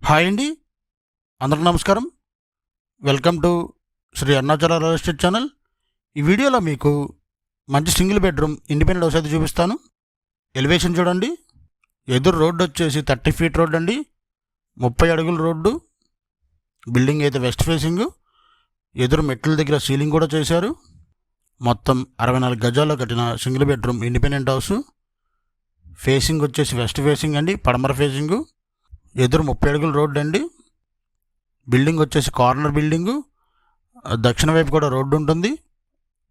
Hi అండి, అందరికీ నమస్కారం. Welcome to Shri Arunachala real estate channel. ఈ వీడియోలో మీకు మంచి సింగిల్ బెడ్రూమ్ ఇండిపెండెంట్ హౌస్ అయితే చూపిస్తాను. ఎలివేషన్ చూడండి. ఎదురు రోడ్డు వచ్చేసి 30 ఫీట్ రోడ్ అండి, 30 అడుగుల రోడ్డు. బిల్డింగ్ అయితే వెస్ట్ ఫేసింగ్. ఎదురు మెట్ల దగ్గర సీలింగ్ కూడా చేశారు. మొత్తం 64 గజాల్లో కట్టిన single bedroom independent house. Facing వచ్చేసి వెస్ట్ ఫేసింగ్ అండి, పడమర ఫేసింగు. ఎదురు 30 అడుగుల రోడ్డు అండి. బిల్డింగ్ వచ్చేసి కార్నర్ బిల్డింగు. దక్షిణ వైపు కూడా రోడ్డు ఉంటుంది.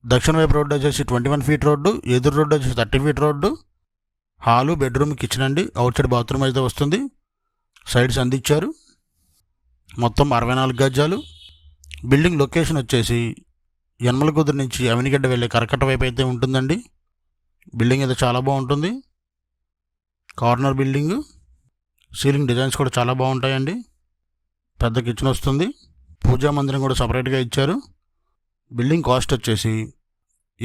దక్షిణ వైపు రోడ్డు వచ్చేసి 21 ఫీట్ రోడ్డు, ఎదురు రోడ్డు వచ్చేసి 30 feet road. Hall, bedroom, kitchen అండి. అవుట్ సైడ్ బాత్రూమ్ అయితే వస్తుంది. సైడ్స్ అందించారు. మొత్తం 64 గజాలు. బిల్డింగ్ లొకేషన్ వచ్చేసి యనమలకుదురు నుంచి అవినిగడ్డ వెళ్ళే కరకట్ట వైపు అయితే ఉంటుందండి. బిల్డింగ్ అయితే చాలా బాగుంటుంది. Corner building. సీలింగ్ డిజైన్స్ కూడా చాలా బాగుంటాయండి. పెద్ద కిచెన్ వస్తుంది. పూజా మందిరం కూడా సపరేట్గా ఇచ్చారు. బిల్డింగ్ కాస్ట్ వచ్చేసి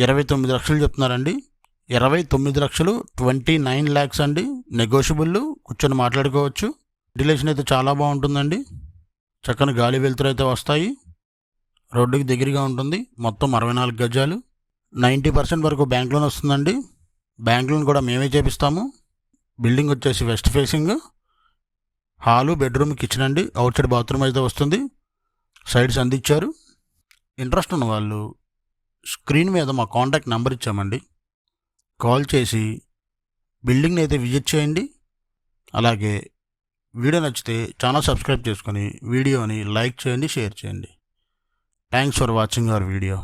29 లక్షలు చెప్తున్నారండి. 29 లక్షలు, 29 ల్యాక్స్ అండి. నెగోషియబుల్, కూర్చొని మాట్లాడుకోవచ్చు. వెంటిలేషన్ అయితే చాలా బాగుంటుందండి. చక్కని గాలి వెలుతురు అయితే వస్తాయి. రోడ్డుకి దగ్గరగా ఉంటుంది. మొత్తం 64 గజాలు. 90% వరకు బ్యాంక్ లోన్ వస్తుందండి. బ్యాంక్ లోన్ కూడా మేమే చేపిస్తాము. బిల్డింగ్ వచ్చేసి west facing. Hall, bedroom, kitchen అండి. అవుట్ సైడ్ బాత్రూమ్ అయితే వస్తుంది. సైడ్స్ అందించారు. ఇంట్రెస్ట్ ఉన్న వాళ్ళు స్క్రీన్ మీద మా కాంటాక్ట్ నెంబర్ ఇచ్చామండి. కాల్ చేసి బిల్డింగ్ని అయితే విజిట్ చేయండి. అలాగే వీడియో నచ్చితే ఛానల్ సబ్స్క్రైబ్ చేసుకొని వీడియోని లైక్ చేయండి, షేర్ చేయండి. Thanks for watching our video.